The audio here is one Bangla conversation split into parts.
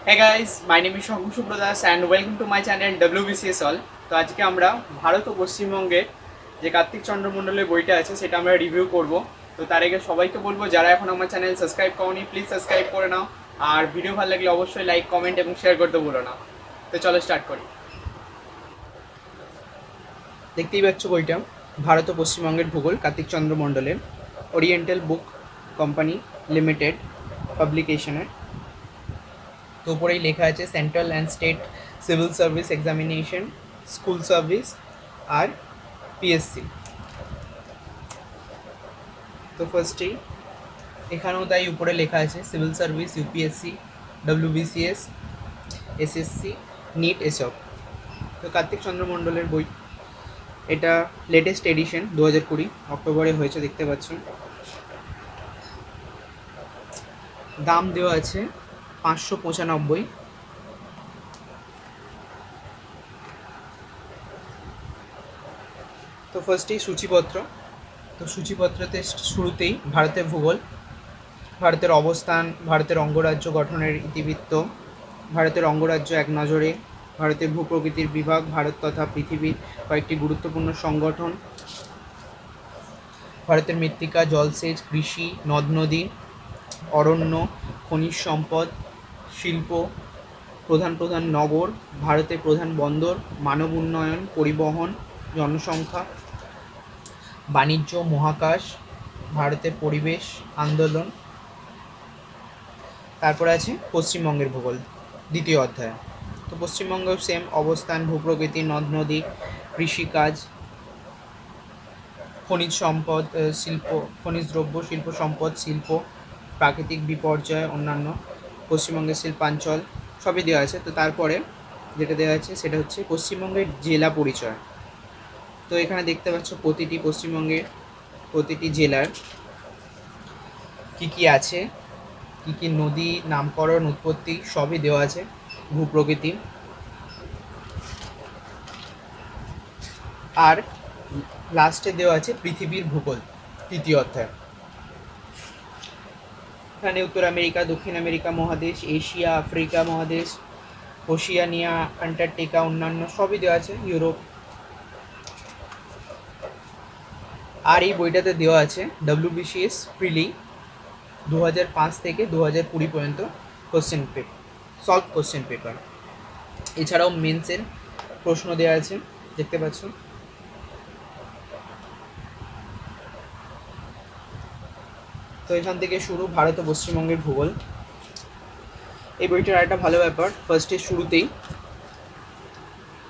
Hey guys, my name is Shankhu Subradas and welcome to my channel WBCS All. তো আজকে আমরা ভারত ও পশ্চিমবঙ্গের যে কার্তিক চন্দ্র মণ্ডলের বইটা আছে সেটা আমরা রিভিউ করব। তো তার আগে সবাইকে বলবো যারা এখন আমার চ্যানেল সাবস্ক্রাইব করোনি প্লিজ সাবস্ক্রাইব করে নাও, আর ভিডিও ভালো লাগলে অবশ্যই লাইক কমেন্ট এবং শেয়ার করতে ভুলো না। তো চলো স্টার্ট করি। দেখতেই পাচ্ছ বইটা ভারত ও পশ্চিমবঙ্গের ভূগোল কার্তিক চন্দ্র মণ্ডলের, ওরিয়েন্টাল বুক কোম্পানি লিমিটেড পাবলিকেশনের। তো উপরেই লেখা আছে central and state civil service examination, school service আর পিএসসি। তো ফার্স্টেই এখানেও তাই উপরে লেখা আছে civil service, UPSC, WBCS, SSC, NEET এসব। তো কার্তিক চন্দ্র মণ্ডলের বই, এটা লেটেস্ট এডিশন 2020 অক্টোবরে হয়েছে, দেখতে পাচ্ছ। দাম দেওয়া আছে 595। তো ফার্স্টেই সূচিপত্র। তো সূচিপত্রতে শুরুতেই ভারতের ভূগোল, ভারতের অবস্থান, ভারতের অঙ্গরাজ্য গঠনের ইতিবৃত্ত, ভারতের অঙ্গরাজ্য এক নজরে, ভারতের ভূপ্রকৃতির বিভাগ, ভারত তথা পৃথিবীর কয়েকটি গুরুত্বপূর্ণ সংগঠন, ভারতের মৃত্তিকা, জলসেচ, কৃষি, নদ নদী, অরণ্য, খনিজ সম্পদ, শিল্প, প্রধান প্রধান নগর, ভারতের প্রধান বন্দর, মানব উন্নয়ন, পরিবহন, জনসংখ্যা, বাণিজ্য, মহাকাশ, ভারতের পরিবেশ আন্দোলন। তারপরে আছে পশ্চিমবঙ্গের ভূগোল দ্বিতীয় অধ্যায়। তো পশ্চিমবঙ্গেও সেম অবস্থান, ভূপ্রকৃতি, নদ নদী, কৃষিকাজ, খনিজ সম্পদ, শিল্প, খনিজ দ্রব্য, শিল্প সম্পদ, শিল্প, প্রাকৃতিক বিপর্যয়, অন্যান্য, পশ্চিমবঙ্গের শিল্পাঞ্চল সবই দেওয়া আছে। তো তারপরে যেটা দেওয়া আছে সেটা হচ্ছে পশ্চিমবঙ্গের জেলা পরিচয়। তো এখানে দেখতে পাচ্ছ প্রতিটি পশ্চিমবঙ্গের প্রতিটি জেলার কী কী আছে, কী কী নদী, নামকরণ, উৎপত্তি সবই দেওয়া আছে, ভূপ্রকৃতি। আর লাস্টে দেওয়া আছে পৃথিবীর ভূগোল তৃতীয় অধ্যায়। এখানে উত্তর আমেরিকা, দক্ষিণ আমেরিকা মহাদেশ, এশিয়া, আফ্রিকা মহাদেশ, ওশিয়ানিয়া, অ্যান্টার্কটিকা, অন্যান্য সবই দেওয়া আছে, ইউরোপ। আর এই বইটাতে দেওয়া আছে ডব্লিউবিসিএস প্রিলি 2005 থেকে 2020 পর্যন্ত question paper, solve question paper. এছাড়াও মেন্সের প্রশ্ন দেওয়া আছে, দেখতে পাচ্ছ। তো এখান থেকে শুরু ভারত ও পশ্চিমবঙ্গের ভূগোল। এই বইটার একটা ভালো ব্যাপার, ফার্স্টে শুরুতেই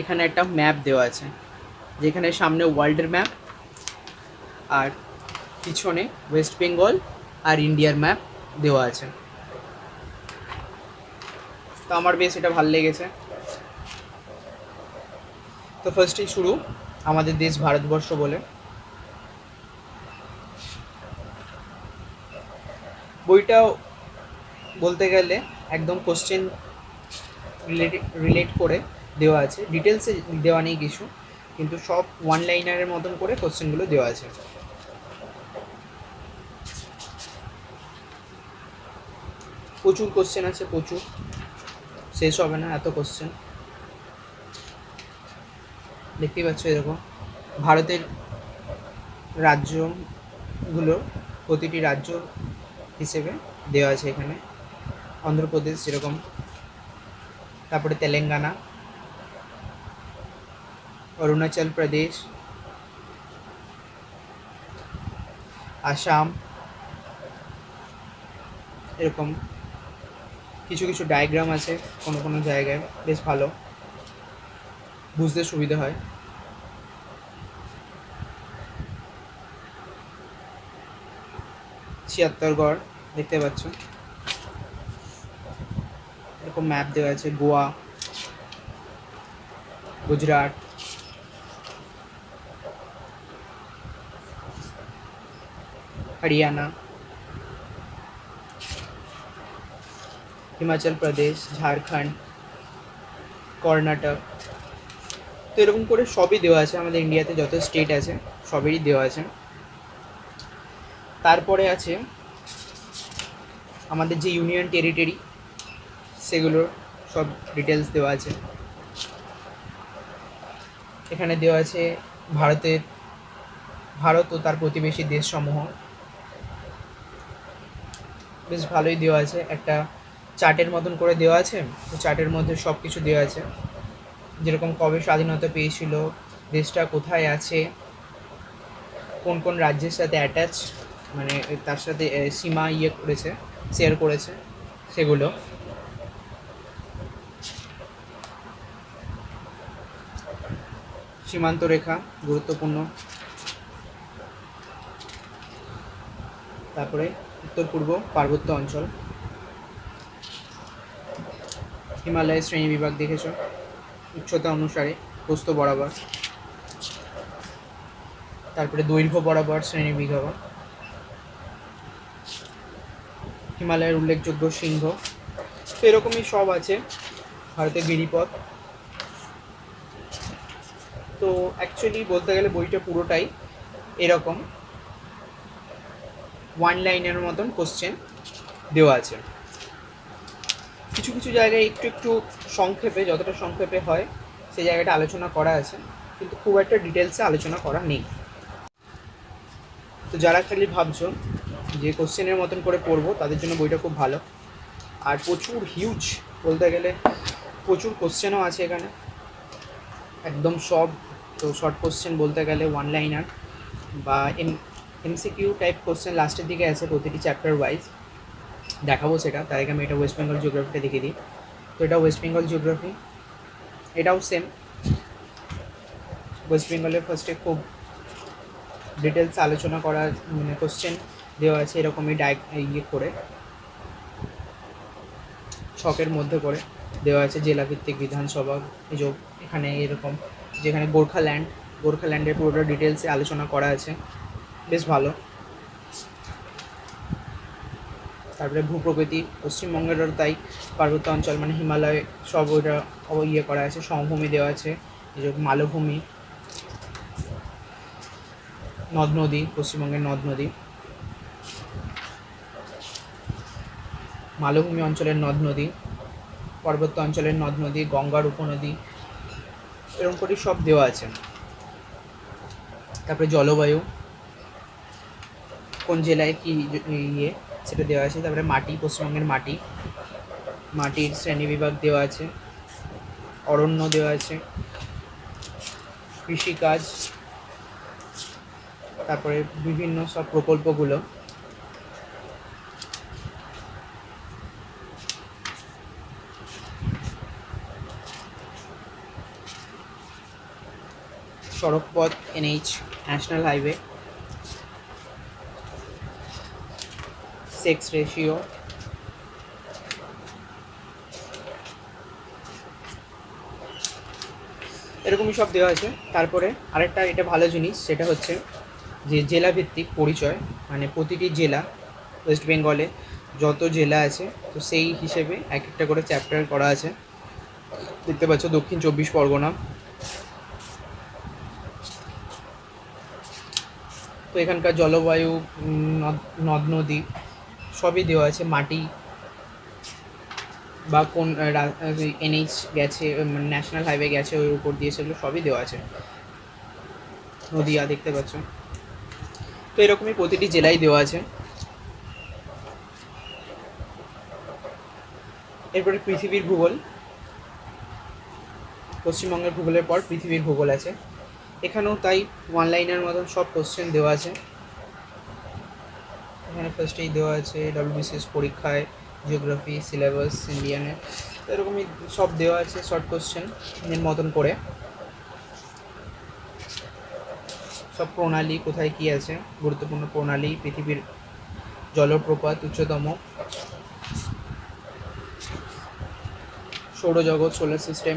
এখানে একটা ম্যাপ দেওয়া আছে, যেখানে সামনে ওয়ার্ল্ডের ম্যাপ আর পিছনে ওয়েস্ট বেঙ্গল আর ইন্ডিয়ার ম্যাপ দেওয়া আছে। তো আমার বেশ এটা ভালো লেগেছে। তো ফার্স্টেই শুরু আমাদের দেশ ভারতবর্ষ বলে। বইটাও বলতে গেলে একদম কোশ্চেন রিলেট করে দেওয়া আছে, ডিটেলসে দেওয়া নেই কিছু, কিন্তু সব ওয়ান লাইনারের মতন করে কোশ্চেনগুলো দেওয়া আছে। প্রচুর কোশ্চেন আছে, প্রচুর, শেষ হবে না এত কোশ্চেন। দেখতেই পাচ্ছ এরকম ভারতের রাজ্যগুলো, প্রতিটি রাজ্য হিসেবে দেওয়া আছে এখানে। অন্ধ্রপ্রদেশ যেরকম, তারপরে তেলেঙ্গানা, অরুণাচল প্রদেশ, আসাম, এরকম কিছু কিছু ডায়াগ্রাম আছে কোনো কোনো জায়গায়, বেশ ভালো, বুঝতে সুবিধা হয়। ছিয়াত্তরগড় দেখতে পাচ্ছ, এরকম ম্যাপ দেওয়া আছে, গোয়া, গুজরাট, হরিয়ানা, হিমাচল প্রদেশ, ঝাড়খণ্ড, কর্ণাটক। তো এরকম করে সবই দেওয়া আছে, আমাদের ইন্ডিয়াতে যত স্টেট আছে সবেরই দেওয়া আছে। তারপরে আছে আমাদের যে ইউনিয়ন টেরিটরি সেগুলোর সব ডিটেলস দেওয়া আছে। এখানে দেওয়া আছে ভারত ও তার প্রতিবেশী দেশসমূহ, বেশ ভালোই দেওয়া আছে। একটা চার্টের মতন করে দেওয়া আছে, তো চার্টের মধ্যে সব কিছু দেওয়া আছে, যেরকম কবে স্বাধীনতা পেয়েছিল, দেশটা কোথায় আছে, কোন কোন রাজ্যের সাথে অ্যাটাচ, মানে তার সাথে সীমা শেয়ার করেছে সেগুলো। সীমান্ত রেখা গুরুত্বপূর্ণ। তারপরে উত্তর পূর্ব পার্বত্য অঞ্চল, হিমালয়ের শ্রেণী বিভাগ দেখেছ উচ্চতা অনুসারে প্রস্থ বরাবর, তারপরে দৈর্ঘ্য বরাবর শ্রেণী বিভাগ, হিমালয়ের উল্লেখযোগ্য শৃঙ্গ, তো এরকমই সব আছে। ভারতের গিরিপথ। তো অ্যাকচুয়ালি বলতে গেলে বইটা পুরোটাই এরকম ওয়ান লাইনের মতন কোশ্চেন দেওয়া আছে। কিছু কিছু জায়গায় একটু একটু সংক্ষেপে, যতটা সংক্ষেপে হয় সেই জায়গাটা আলোচনা করা আছে, কিন্তু খুব একটা ডিটেলসে আলোচনা করা নেই। তো যারা খালি ভাবছো যে কোশ্চেনের মতন করে পড়বো, তাদের জন্য বইটা খুব ভালো। আর প্রচুর হিউজ, বলতে গেলে প্রচুর কোশ্চেনও আছে এখানে, একদম সব। তো শর্ট কোশ্চেন বলতে গেলে ওয়ান লাইনার বা এমসিকিউ টাইপ কোশ্চেন লাস্টের দিকে আছে প্রতিটি চ্যাপ্টার ওয়াইজ, দেখাবো সেটা। তার আগে আমি এটা ওয়েস্ট বেঙ্গল জিওগ্রাফিটা দেখিয়ে দিই। তো এটা ওয়েস্ট বেঙ্গল জিওগ্রাফি, এটাও সেম। ওয়েস্ট বেঙ্গলের ফার্স্টে খুব ডিটেলস আলোচনা করা, মানে কোশ্চেন দেওয়া আছে এরকমই করে ছকের মধ্যে করে দেওয়া আছে। জেলাভিত্তিক বিধানসভা, এই যে এখানে এরকম, যেখানে গোর্খাল্যান্ডের পুরোটা ডিটেলসে আলোচনা করা আছে, বেশ ভালো। তারপরে ভূপ্রকৃতি, পশ্চিমবঙ্গেরও তাই, পার্বত্য অঞ্চল মানে হিমালয়, সব ওইটা করা আছে। সমভূমি দেওয়া আছে, এই যে মালভূমি, নদ নদী, পশ্চিমবঙ্গের নদ নদী, মালভূমি অঞ্চলের নদ নদী, পার্বত্য অঞ্চলের নদ নদী, গঙ্গার উপনদী, এরকম করে সব দেওয়া আছে। তারপরে জলবায়ু, কোন জেলায় কী সেটা দেওয়া আছে। তারপরে মাটি, পশ্চিমবঙ্গের মাটির শ্রেণীবিভাগ দেওয়া আছে, অরণ্য দেওয়া আছে, কৃষিকাজ, তারপরে বিভিন্ন সব প্রকল্পগুলো, সড়কপথ, NH, national highway, sex ratio, এরকমই সব দেওয়া আছে। তারপরে আরেকটা এটা ভালো জিনিস, সেটা হচ্ছে যে জেলাভিত্তিক পরিচয়, মানে প্রতিটি জেলা, ওয়েস্ট বেঙ্গলে যত জেলা আছে তো সেই হিসেবে এক একটা করে চ্যাপ্টার করা আছে। দেখতে পাচ্ছ দক্ষিণ 24 পরগনা। তো এখানকার জলবায়ু, নদ নদী সবই দেওয়া আছে। মাটি বা কোন NH গেছে, ন্যাশনাল হাইওয়ে গেছে ওর উপর দিয়ে, সেগুলো সবই দেওয়া আছে। নদিয়া দেখতে পাচ্ছ। তো এরকমই প্রতিটি জেলায় দেওয়া আছে। এরপরে পৃথিবীর ভূগোল, পশ্চিমবঙ্গের ভূগোলের পর পৃথিবীর ভূগোল আছে। এখানেও তাই ওয়ান লাইনের মতন সব কোশ্চেন দেওয়া আছে। এখানে ফার্স্টেই দেওয়া আছে WBCS পরীক্ষায় জিওগ্রাফি সিলেবাস ইন্ডিয়ানে, এরকমই সব দেওয়া আছে শর্ট কোশ্চেন এর মতন করে। সব প্রণালী কোথায় কী আছে, গুরুত্বপূর্ণ প্রণালী, পৃথিবীর জলপ্রপাত উচ্চতম, সৌরজগৎ, সোলার সিস্টেম,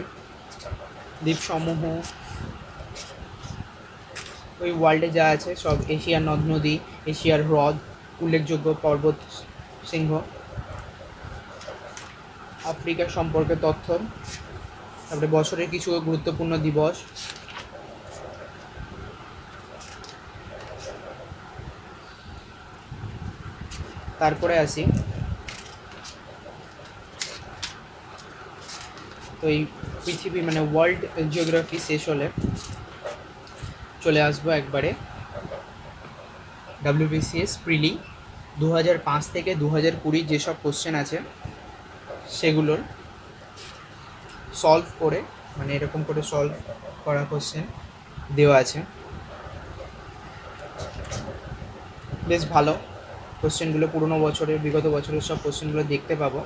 দ্বীপসমূহ, ওই ওয়ার্ল্ডে যা আছে সব, এশিয়ার নদ নদী, এশিয়ার হ্রদ, উল্লেখযোগ্য পর্বত শৃঙ্গ, আফ্রিকা সম্পর্কে তথ্য, তারপরে বছরের কিছু গুরুত্বপূর্ণ দিবস, তারপরে আসি তো এই পৃথিবী মানে ওয়ার্ল্ড জিওগ্রাফি শেষ হলে চলে আসবো একবারে WBCS প্রিলি 2005 থেকে 2020 যেসব কোশ্চেন আছে সেগুলোর সলভ করে, মানে এরকম করে সলভ করা কোশ্চেন দেওয়া আছে। বেশ ভালো কোশ্চেনগুলো, পুরোনো বছরের বিগত বছরের সব কোশ্চেনগুলো দেখতে পাবো।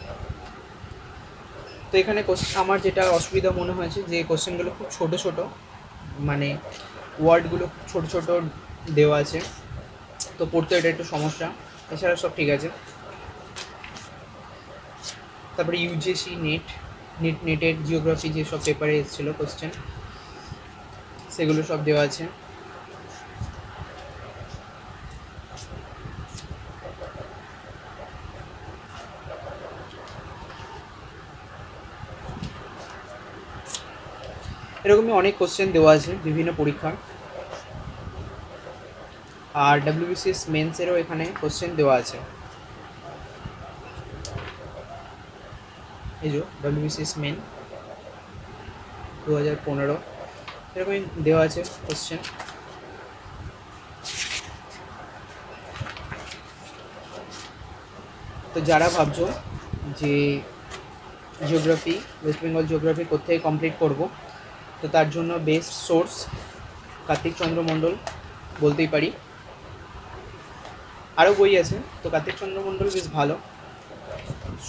তো এখানে আমার যেটা অসুবিধা মনে হয়েছে যে কোশ্চেনগুলো খুব ছোট ছোট, মানে ওয়ার্ডগুলো খুব ছোটো ছোটো দেওয়া আছে, তো পড়তে এটা একটু সমস্যা। এছাড়া সব ঠিক আছে। তারপরে ইউজিসি নেটের জিওগ্রাফি যেসব পেপারে এসেছিলো কোশ্চেন সেগুলো সব দেওয়া আছে। এরকমই অনেক কোশ্চেন দেওয়া আছে বিভিন্ন পরীক্ষার। আর WBCS মেন্সেরও এখানে কোশ্চেন দেওয়া আছে, এই যে WBCS মেন 2015 এরকমই দেওয়া আছে কোশ্চেন। তো যারা ভাবছো যে জিওগ্রাফি, ওয়েস্ট বেঙ্গল জিওগ্রাফি কোত্থেকে কমপ্লিট করব, তো তার জন্য বেস্ট সোর্স কার্তিক চন্দ্র মণ্ডল বলতেই পারি। আরও বই আছে, তো কার্তিক চন্দ্র মণ্ডল বেশ ভালো,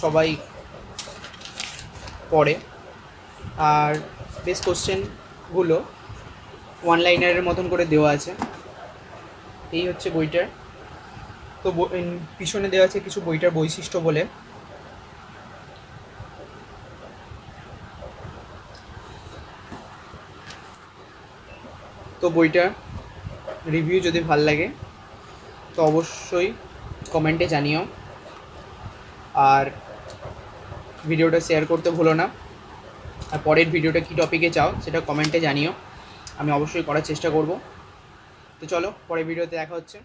সবাই পড়ে। আর বেশ কোশ্চেনগুলো ওয়ান লাইনারের মতন করে দেওয়া আছে। এই হচ্ছে বইটার। তো পিছনে দেওয়া আছে কিছু বইটার বৈশিষ্ট্য বলে। তো বইটা রিভিউ যদি ভাল লাগে তো অবশ্যই কমেন্টে জানিও, আর ভিডিওটা শেয়ার করতে ভুলো না। আর পরের ভিডিওটা কী টপিকে চাও সেটা কমেন্টে জানিও, আমি অবশ্যই করার চেষ্টা করব। তো চলো পরের ভিডিওতে দেখা হচ্ছে।